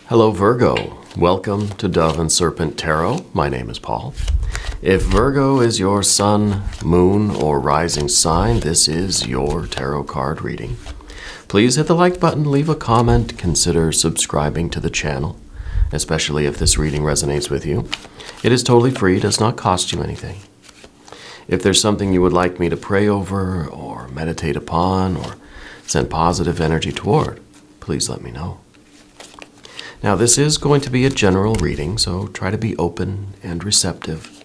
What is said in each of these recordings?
Hello Virgo, welcome to Dove and Serpent Tarot. My name is Paul. If Virgo is your sun, moon, or rising sign, this is your tarot card reading. Please hit the like button, leave a comment, consider subscribing to the channel, especially if this reading resonates with you. It is totally free, does not cost you anything. If there's something you would like me to pray over or meditate upon or send positive energy toward, please let me know. Now, this is going to be a general reading, so try to be open and receptive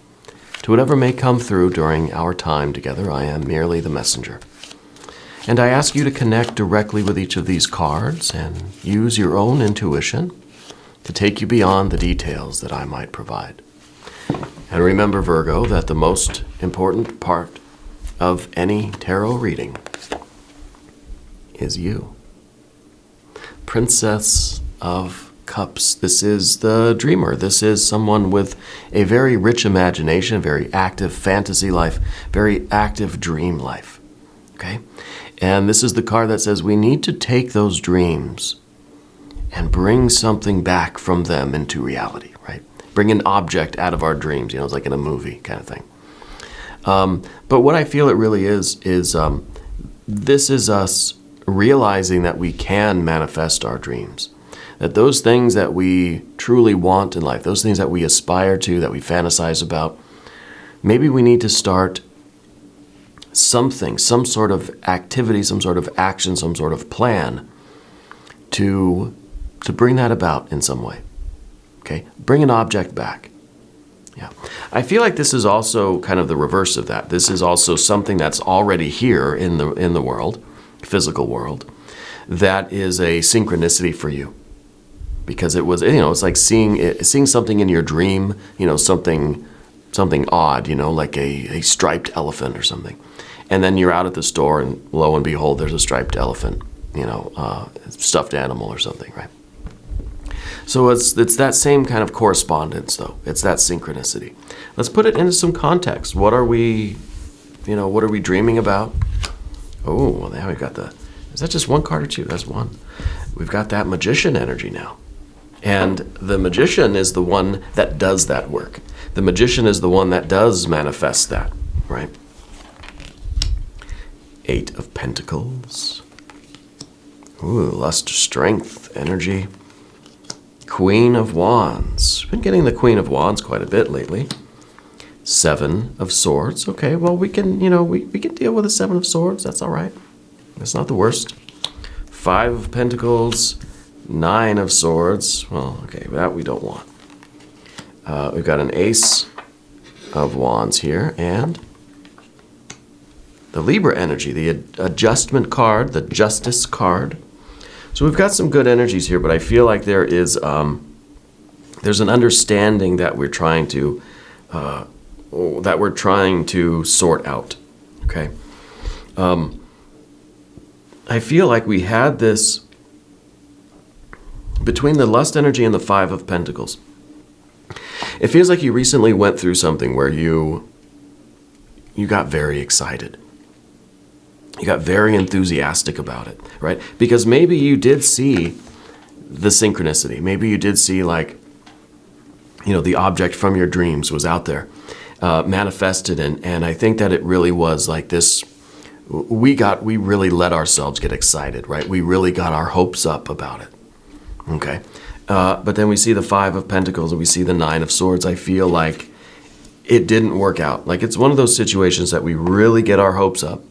to whatever may come through during our time together. I am merely the messenger. And I ask you to connect directly with each of these cards and use your own intuition to take you beyond the details that I might provide. And remember, Virgo, that the most important part of any tarot reading is you. Princess of Cups. This is the dreamer. This is someone with a very rich imagination, very active fantasy life, very active dream life. Okay? And this is the card that says we need to take those dreams and bring something back from them into reality, right? Bring an object out of our dreams, it's like in a movie kind of thing. But what I feel it really is this is us realizing that we can manifest our dreams. That those things that we truly want in life, those things that we aspire to, that we fantasize about, maybe we need to start something, some sort of activity, some sort of action, some sort of plan to bring that about in some way. Okay? Bring an object back. Yeah. I feel like this is also kind of the reverse of that. This is also something that's already here in the world, physical world, that is a synchronicity for you. Because it was, it's like seeing something in your dream, something odd, like a striped elephant or something. And then you're out at the store and lo and behold, there's a striped elephant, stuffed animal or something, right? So it's that same kind of correspondence, though. It's that synchronicity. Let's put it into some context. What are we dreaming about? Oh, well, now we've got is that just one card or two? That's one. We've got that magician energy now. And the magician is the one that does that work. The magician is the one that does manifest that, right? 8 of Pentacles. Ooh, lust, strength, energy. Queen of Wands. Been getting the Queen of Wands quite a bit lately. 7 of Swords. Okay, well, we can deal with the 7 of Swords. That's all right. That's not the worst. 5 of Pentacles. 9 of Swords. Well, okay, that we don't want. We've got an Ace of Wands here, and the Liber energy, the adjustment card, the Justice card. So we've got some good energies here, but I feel like there's an understanding that we're trying to sort out. Okay. I feel like we had this between the lust energy and the 5 of Pentacles. It feels like you recently went through something where you got very excited. You got very enthusiastic about it, right? Because maybe you did see the synchronicity. Maybe you did see the object from your dreams was out there, manifested. And I think that it really was like this. We really let ourselves get excited, right? We really got our hopes up about it. Okay, but then we see the 5 of Pentacles and we see the 9 of Swords. I feel like it didn't work out. Like it's one of those situations that we really get our hopes up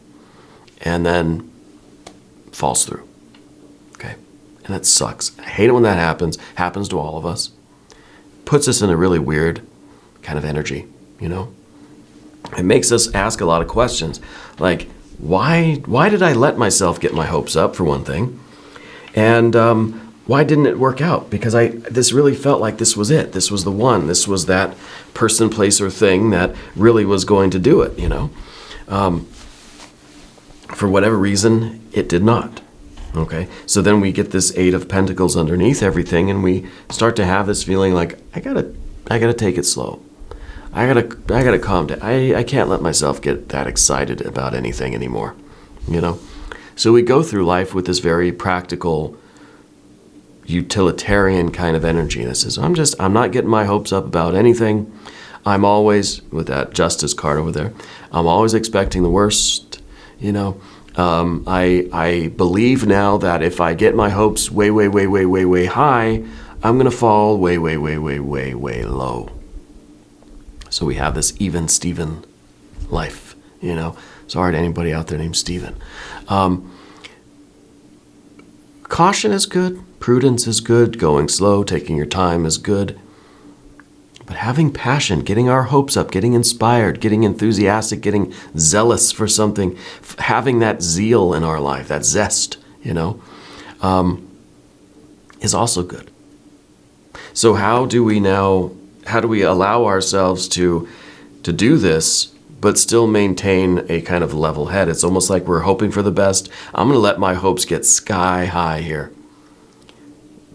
and then falls through. Okay, and it sucks. I hate it when that happens. Happens to all of us. Puts us in a really weird kind of energy, It makes us ask a lot of questions. Like, why did I let myself get my hopes up, for one thing? And why didn't it work out? Because this really felt like this was it. This was the one. This was that person, place, or thing that really was going to do it, For whatever reason, it did not. Okay? So then we get this 8 of Pentacles underneath everything, and we start to have this feeling like, I gotta take it slow. I gotta calm down. I can't let myself get that excited about anything anymore, So we go through life with this very practical utilitarian kind of energy that says, I'm not getting my hopes up about anything. I'm always, with that justice card over there, I'm always expecting the worst, I believe now that if I get my hopes way, way, way, way, way, way high, I'm going to fall way, way, way, way, way, way low. So we have this even Steven life, Sorry to anybody out there named Steven. Caution is good. Prudence is good. Going slow, taking your time is good. But having passion, getting our hopes up, getting inspired, getting enthusiastic, getting zealous for something, having that zeal in our life, that zest, is also good. So how do we allow ourselves to do this, but still maintain a kind of level head? It's almost like we're hoping for the best. I'm going to let my hopes get sky high here.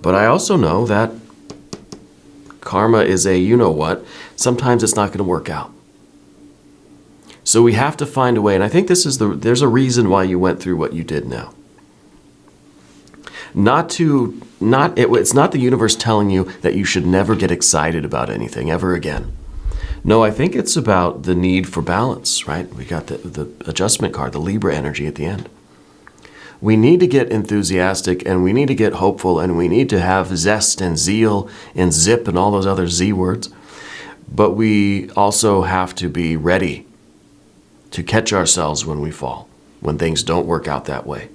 But I also know that karma is a you-know-what. Sometimes it's not going to work out. So we have to find a way, and I think there's a reason why you went through what you did now. It's not the universe telling you that you should never get excited about anything ever again. No, I think it's about the need for balance, right? We got the adjustment card, the Libra energy at the end. We need to get enthusiastic, and we need to get hopeful, and we need to have zest and zeal and zip and all those other Z words. But we also have to be ready to catch ourselves when we fall, when things don't work out that way.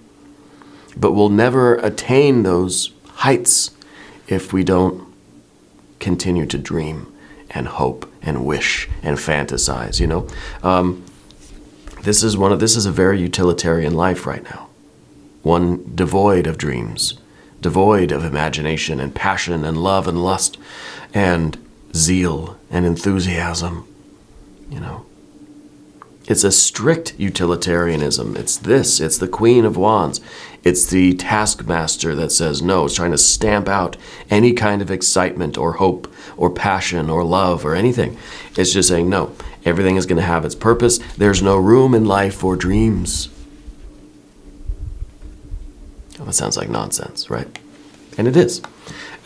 But we'll never attain those heights if we don't continue to dream and hope and wish and fantasize, This is a very utilitarian life right now. One devoid of dreams, devoid of imagination and passion and love and lust and zeal and enthusiasm, It's a strict utilitarianism. It's the Queen of Wands. It's the taskmaster that says no. It's trying to stamp out any kind of excitement or hope or passion or love or anything. It's just saying no. Everything is going to have its purpose. There's no room in life for dreams. Well, that sounds like nonsense, right? And it is.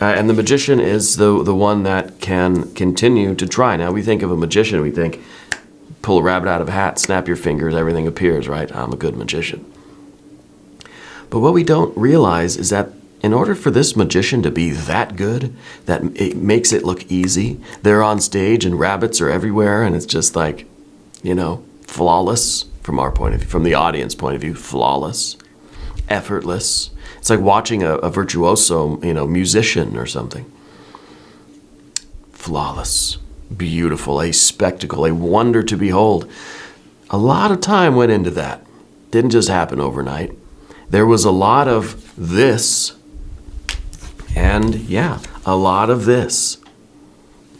And the magician is the one that can continue to try. Now, we think of a magician, we think, pull a rabbit out of a hat, snap your fingers, everything appears, right? I'm a good magician. But what we don't realize is that in order for this magician to be that good, that it makes it look easy, they're on stage and rabbits are everywhere and it's just like, flawless from our point of view, from the audience point of view, flawless, effortless. It's like watching a virtuoso, musician or something. Flawless, beautiful, a spectacle, a wonder to behold. A lot of time went into that. Didn't just happen overnight. There was a lot of this, and a lot of this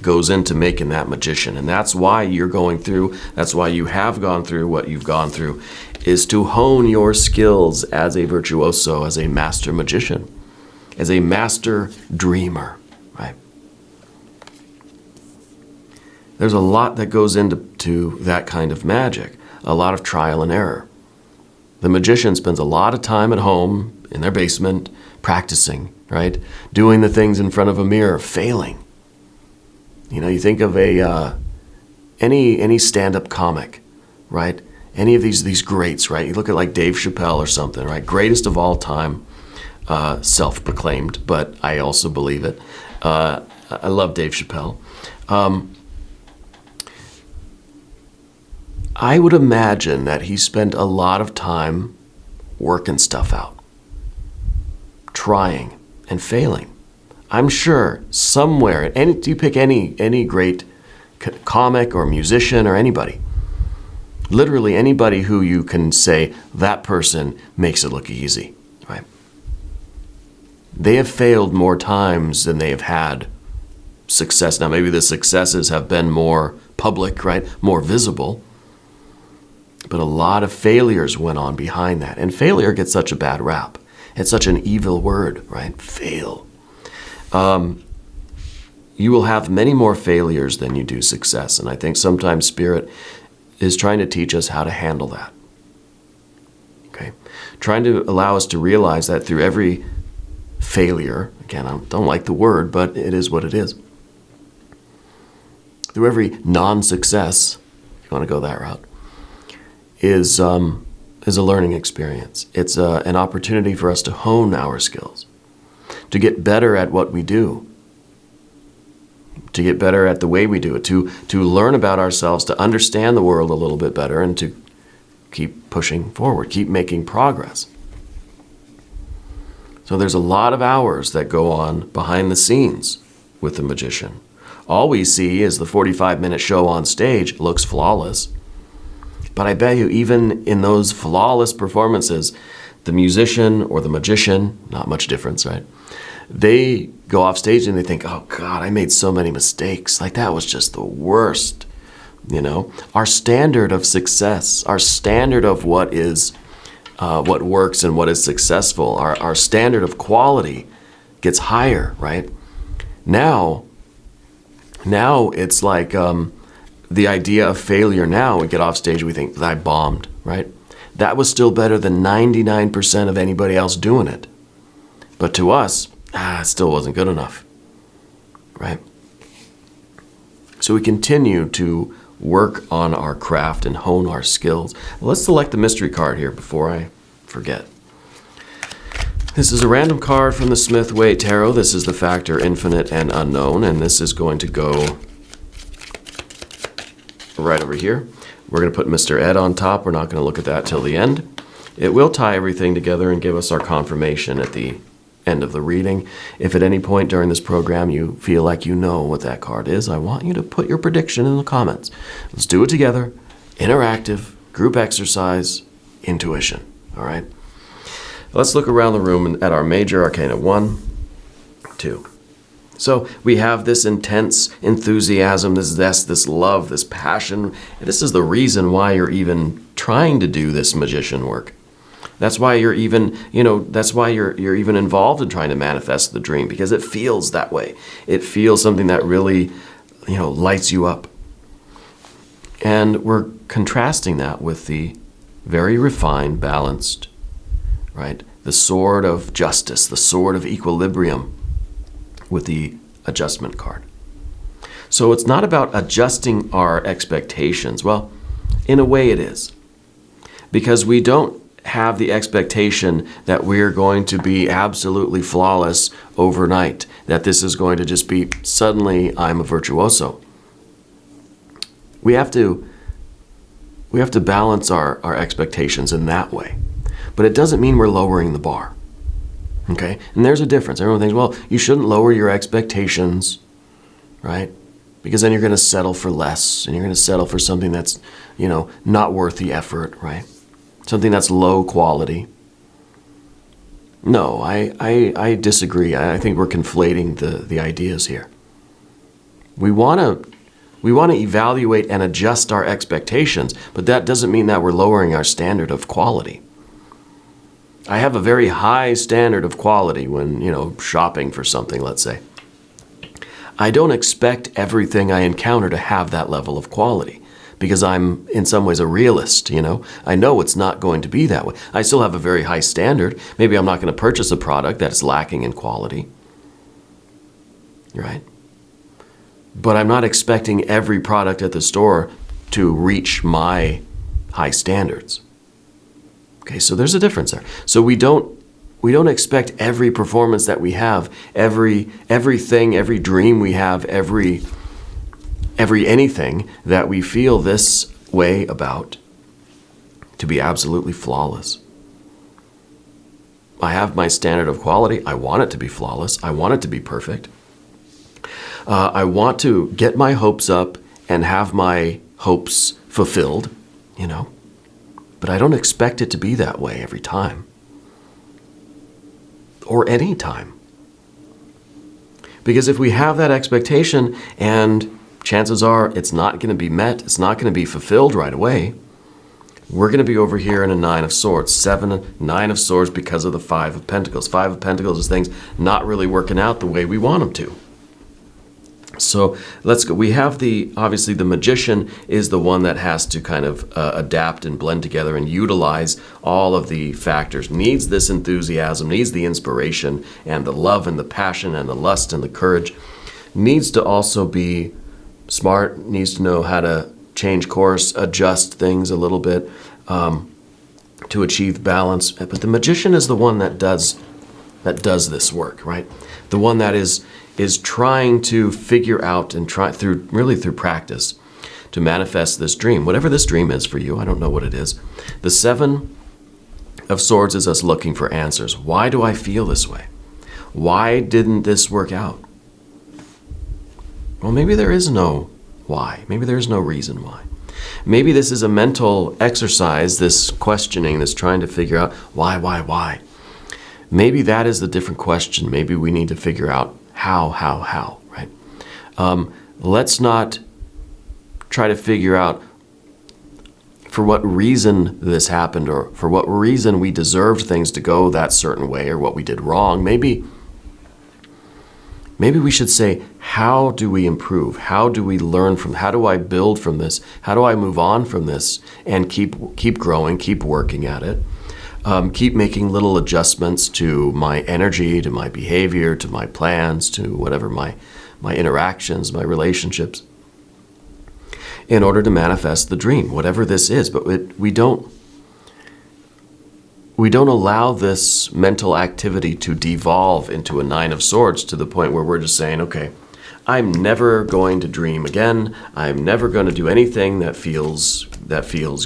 goes into making that magician. And that's why you're going through, that's why you have gone through what you've gone through, is to hone your skills as a virtuoso, as a master magician, as a master dreamer, right? There's a lot that goes into that kind of magic, a lot of trial and error. The magician spends a lot of time at home, in their basement, practicing, right? Doing the things in front of a mirror, failing. You think of any stand-up comic, right? Any of these greats, right? You look at like Dave Chappelle or something, right? Greatest of all time, self-proclaimed, but I also believe it. I love Dave Chappelle. I would imagine that he spent a lot of time working stuff out, trying and failing. I'm sure somewhere, you pick any great comic or musician or anybody, literally anybody who you can say that person makes it look easy, right? They have failed more times than they have had success. Now, maybe the successes have been more public, right? More visible. But a lot of failures went on behind that. And failure gets such a bad rap. It's such an evil word, right? Fail. You will have many more failures than you do success. And I think sometimes Spirit is trying to teach us how to handle that. Okay? Trying to allow us to realize that through every failure, again, I don't like the word, but it is what it is. Through every non-success, if you want to go that route, is a learning experience. It's an opportunity for us to hone our skills, to get better at what we do, to get better at the way we do it, to learn about ourselves, to understand the world a little bit better, and to keep pushing forward, keep making progress. So there's a lot of hours that go on behind the scenes with the magician. All we see is the 45-minute show on stage looks flawless. But I bet you even in those flawless performances, the musician or the magician, not much difference, right? They go off stage and they think, oh God, I made so many mistakes. Like that was just the worst, you know? Our standard of success, our standard of what works and what is successful, our standard of quality gets higher, right? Now it's like the idea of failure. Now we get off stage, we think, I bombed, right? That was still better than 99% of anybody else doing it. But to us, it still wasn't good enough, right? So we continue to work on our craft and hone our skills. Let's select the mystery card here before I forget. This is a random card from the Smith-Waite Tarot. This is the factor infinite and unknown, and this is going to go right over here. We're going to put Mr. Ed on top. We're not going to look at that till the end. It will tie everything together and give us our confirmation at the end of the reading. If at any point during this program you feel like you know what that card is, I want you to put your prediction in the comments. Let's do it together. Interactive, group exercise, intuition. All right? Let's look around the room at our major arcana. 1, 2. So we have this intense enthusiasm, this zest, this love, this passion. This is the reason why you're even trying to do this magician work. That's why you're even, that's why you're even involved in trying to manifest the dream, because it feels that way. It feels something that really, lights you up. And we're contrasting that with the very refined, balanced, right? The sword of justice, the sword of equilibrium with the adjustment card. So it's not about adjusting our expectations. Well, in a way it is. Because we don't have the expectation that we're going to be absolutely flawless overnight, that this is going to just be suddenly I'm a virtuoso. We have to balance our expectations in that way. But it doesn't mean we're lowering the bar. Okay? And there's a difference. Everyone thinks, well, you shouldn't lower your expectations, right? Because then you're going to settle for less, and you're going to settle for something that's, not worth the effort, right? Something that's low quality. No, I disagree. I think we're conflating the ideas here. We want to evaluate and adjust our expectations, but that doesn't mean that we're lowering our standard of quality. I have a very high standard of quality when, shopping for something, let's say. I don't expect everything I encounter to have that level of quality because I'm, in some ways, a realist, I know it's not going to be that way. I still have a very high standard. Maybe I'm not going to purchase a product that's lacking in quality, right? But I'm not expecting every product at the store to reach my high standards. Okay, so there's a difference there. So we don't expect every performance that we have, everything, every dream we have, every anything that we feel this way about to be absolutely flawless. I have my standard of quality. I want it to be flawless. I want it to be perfect. I want to get my hopes up and have my hopes fulfilled, But I don't expect it to be that way every time. Or any time. Because if we have that expectation and chances are it's not going to be met, it's not going to be fulfilled right away, we're going to be over here in a 9 of Swords, 9 of Swords because of the 5 of Pentacles. 5 of Pentacles is things not really working out the way we want them to. So let's go. We have obviously the magician is the one that has to kind of adapt and blend together and utilize all of the factors, needs this enthusiasm, needs the inspiration and the love and the passion and the lust and the courage, needs to also be smart, needs to know how to change course, adjust things a little bit to achieve balance. But the magician is the one that does this work, right? The one that is trying to figure out and try through practice to manifest this dream, whatever this dream is for you. I don't know what it is. The Seven of Swords is us looking for answers. Why do I feel this way? Why didn't this work out? Well, maybe there is no why. Maybe there is no reason why. Maybe this is a mental exercise, this questioning, this trying to figure out why. Maybe that is the different question. Maybe we need to figure out how, right? Let's not try to figure out for what reason this happened or for what reason we deserved things to go that certain way or what we did wrong. Maybe we should say, how do we improve? How do we learn from? How do I build from this? How do I move on from this and keep growing, keep working at it? Keep making little adjustments to my energy, to my behavior, to my plans, to whatever my interactions, my relationships, in order to manifest the dream, whatever this is. But we don't allow this mental activity to devolve into a Nine of Swords to the point where we're just saying, okay, I'm never going to dream again. I'm never going to do anything that feels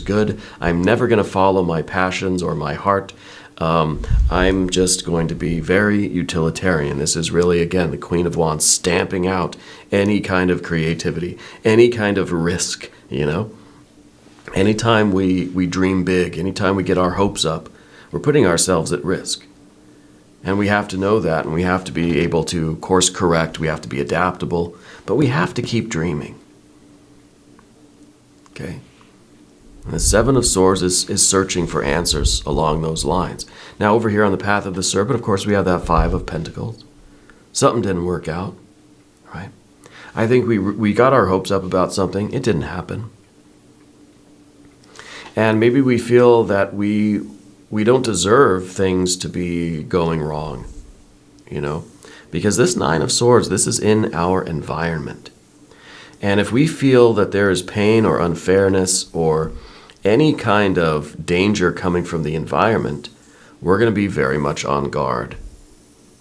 good. I'm never going to follow my passions or my heart. I'm just going to be very utilitarian. This is really, again, the Queen of Wands stamping out any kind of creativity, any kind of risk, Anytime we dream big, anytime we get our hopes up, we're putting ourselves at risk. And we have to know that, and we have to be able to course correct, we have to be adaptable, but we have to keep dreaming. Okay? And the Seven of Swords is searching for answers along those lines. Now over here on the path of the Serpent, of course, we have that Five of Pentacles. Something didn't work out, right? I think we got our hopes up about something, it didn't happen. And maybe we feel that we don't deserve things to be going wrong, because this Nine of Swords, this is in our environment. And if we feel that there is pain or unfairness or any kind of danger coming from the environment, we're going to be very much on guard.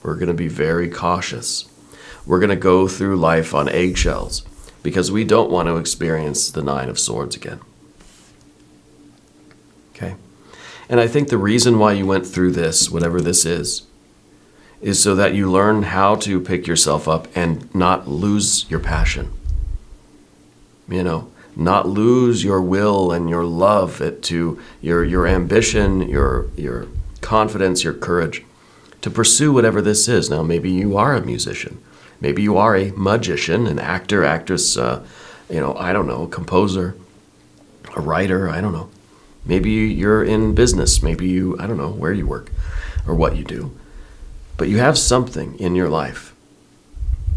We're going to be very cautious. We're going to go through life on eggshells because we don't want to experience the Nine of Swords again. Okay? And I think the reason why you went through this, whatever this is so that you learn how to pick yourself up and not lose your passion. Not lose your will and your love to your ambition, your confidence, your courage to pursue whatever this is. Now, maybe you are a musician. Maybe you are a magician, an actor, actress, I don't know, a composer, a writer, I don't know. Maybe you're in business. Maybe I don't know where you work or what you do. But you have something in your life.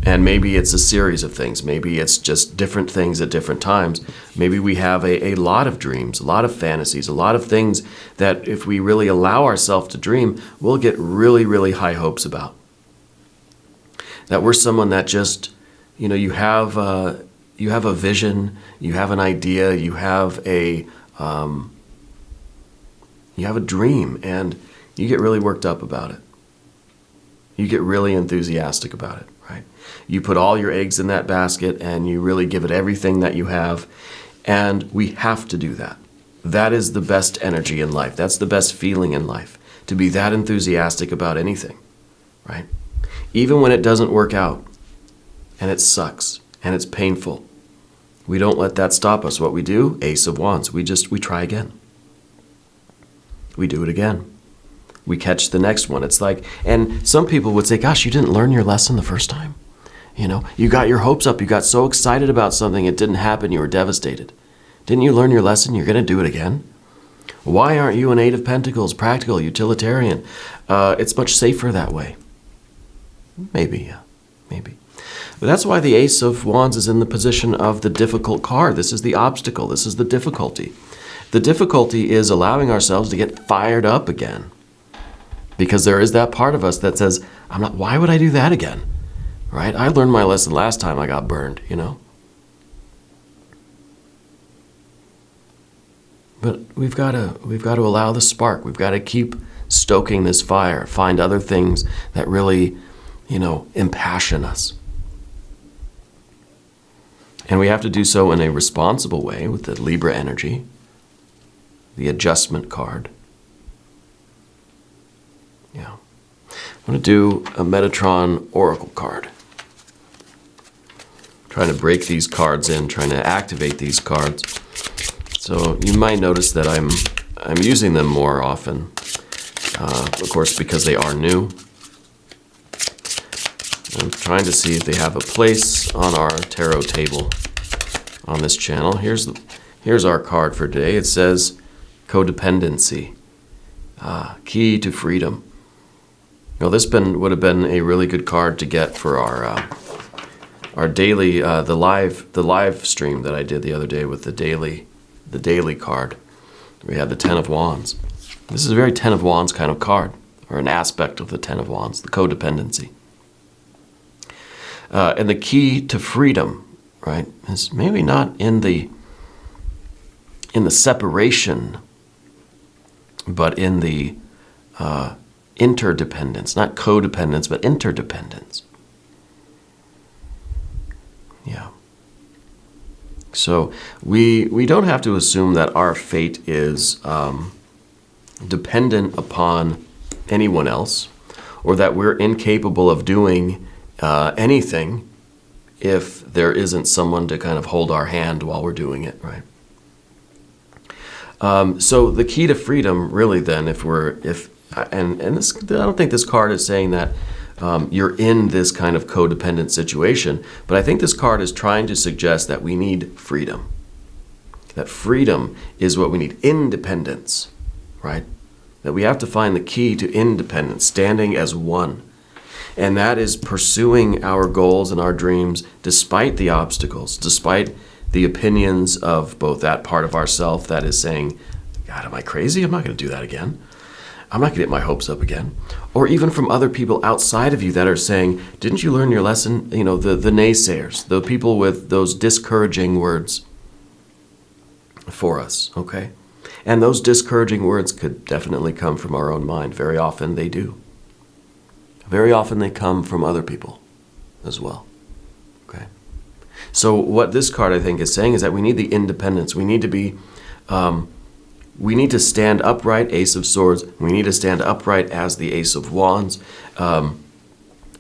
And maybe it's a series of things. Maybe it's just different things at different times. Maybe we have a lot of dreams, a lot of fantasies, a lot of things that if we really allow ourselves to dream, we'll get really, really high hopes about. That we're someone that just, you have a vision, you have an idea, you have a dream, and you get really worked up about it. You get really enthusiastic about it, right? You put all your eggs in that basket and you really give it everything that you have, and we have to do that. That is the best energy in life. That's the best feeling in life, to be that enthusiastic about anything, right? Even when it doesn't work out, and it sucks, and it's painful, we don't let that stop us. What we do, Ace of Wands, we try again. We do it again. We catch the next one. It's like, and some people would say, gosh, you didn't learn your lesson the first time. You got your hopes up. You got so excited about something, it didn't happen. You were devastated. Didn't you learn your lesson? You're going to do it again. Why aren't you an Eight of Pentacles, practical, utilitarian? It's much safer that way. Maybe, yeah, maybe. But that's why the Ace of Wands is in the position of the difficult card. This is the obstacle. This is the difficulty. The difficulty is allowing ourselves to get fired up again. Because there is that part of us that says, why would I do that again? Right? I learned my lesson last time I got burned, But we've got to allow the spark. We've got to keep stoking this fire. Find other things that really, impassion us. And we have to do so in a responsible way with the Libra energy, the adjustment card. Yeah. I'm going to do a Metatron Oracle card. Trying to break these cards in, trying to activate these cards. So you might notice that I'm using them more often, of course, because they are new. I'm trying to see if they have a place on our tarot table on this channel. Here's our card for today. It says codependency, key to freedom. This would have been a really good card to get for our daily the live stream that I did the other day with the daily card. We had the Ten of Wands. This is a very Ten of Wands kind of card, or an aspect of the Ten of Wands, the codependency. And the key to freedom, right, is maybe not in the separation, but in the interdependence, not codependence, but interdependence. Yeah. So we don't have to assume that our fate is dependent upon anyone else, or that we're incapable of doing anything if there isn't someone to kind of hold our hand while we're doing it, right? So the key to freedom, really, then, and this, I don't think this card is saying that you're in this kind of codependent situation, but I think this card is trying to suggest that we need freedom. That freedom is what we need. Independence, right? That we have to find the key to independence, standing as one. And that is pursuing our goals and our dreams despite the obstacles, despite the opinions of both that part of ourself that is saying, God, am I crazy? I'm not going to do that again. I'm not going to get my hopes up again. Or even from other people outside of you that are saying, didn't you learn your lesson? The naysayers, the people with those discouraging words for us, okay? And those discouraging words could definitely come from our own mind. Very often they do. Very often they come from other people as well, okay? So what this card, I think, is saying is that we need the independence. We need to be... we need to stand upright, Ace of Swords. We need to stand upright as the Ace of Wands, and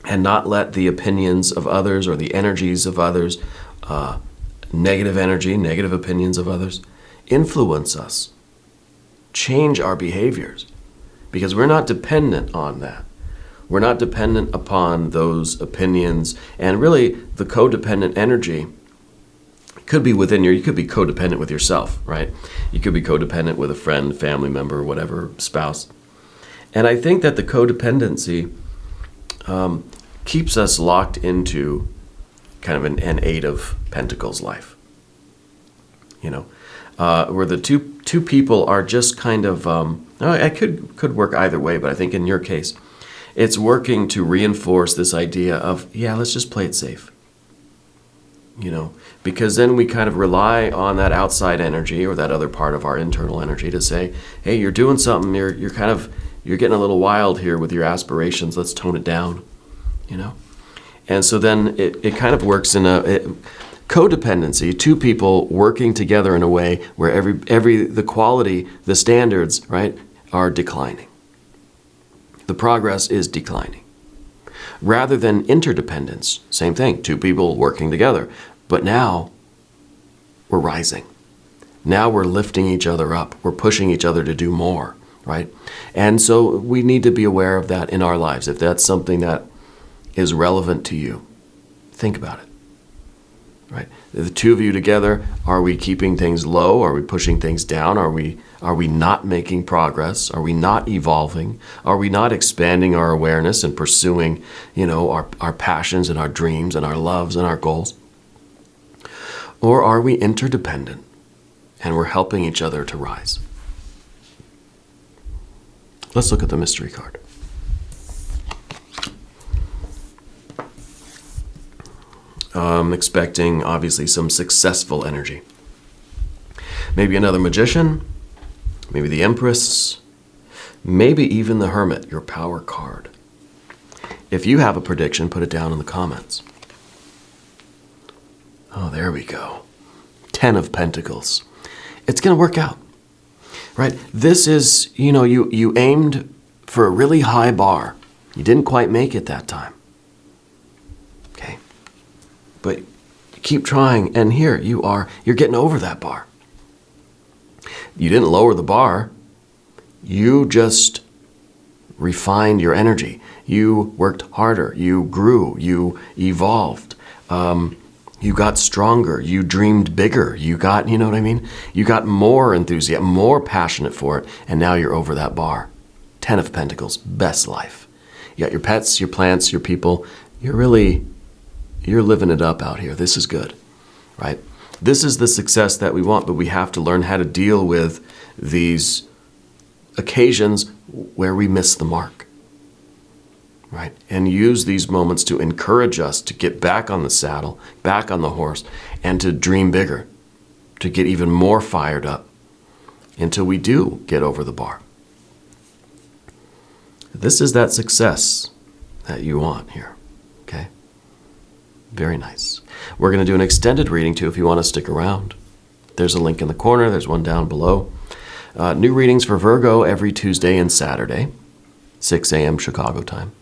not let the opinions of others or the energies of others, negative energy, negative opinions of others, influence us, change our behaviors, because we're not dependent on that. We're not dependent upon those opinions, and really the codependent energy could be you could be codependent with yourself, right? You could be codependent with a friend, family member, whatever, spouse. And I think that the codependency keeps us locked into kind of an Eight of Pentacles life. Where the two people are just kind of, I could work either way, but I think in your case, it's working to reinforce this idea of, let's just play it safe. Because then we kind of rely on that outside energy or that other part of our internal energy to say, hey, you're doing something, you're getting a little wild here with your aspirations, let's tone it down, And so then it kind of works in codependency, two people working together in a way where the quality, the standards, right, are declining. The progress is declining. Rather than interdependence, same thing, two people working together. But now we're rising. Now we're lifting each other up. We're pushing each other to do more, right? And so we need to be aware of that in our lives. If that's something that is relevant to you, think about it. right? The two of you together, are we keeping things low? Are we pushing things down? Are we not making progress? Are we not evolving? Are we not expanding our awareness and pursuing, our passions and our dreams and our loves and our goals? Or are we interdependent and we're helping each other to rise? Let's look at the mystery card. I'm expecting, obviously, some successful energy. Maybe another magician, maybe the Empress, maybe even the Hermit, your power card. If you have a prediction, put it down in the comments. Oh, there we go. 10 of Pentacles. It's going to work out, right? This is, you aimed for a really high bar. You didn't quite make it that time. Okay. But keep trying, and here you're getting over that bar. You didn't lower the bar. You just refined your energy. You worked harder. You grew. You evolved. You got stronger. You dreamed bigger. You got, you know what I mean? You got more enthusiasm, more passionate for it, and now you're over that bar. 10 of Pentacles, best life. You got your pets, your plants, your people. You're living it up out here. This is good, right? This is the success that we want, but we have to learn how to deal with these occasions where we miss the mark, right? And use these moments to encourage us to get back on the saddle, back on the horse, and to dream bigger, to get even more fired up until we do get over the bar. This is that success that you want here, okay? Very nice. We're going to do an extended reading too if you want to stick around. There's a link in the corner. There's one down below. New readings for Virgo every Tuesday and Saturday, 6 a.m. Chicago time.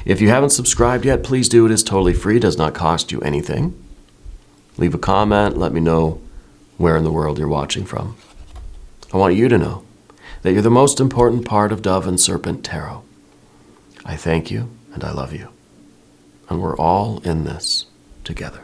If you haven't subscribed yet, please do. It is totally free. Does not cost you anything. Leave a comment. Let me know where in the world you're watching from. I want you to know that you're the most important part of Dove and Serpent Tarot. I thank you and I love you. And we're all in this together.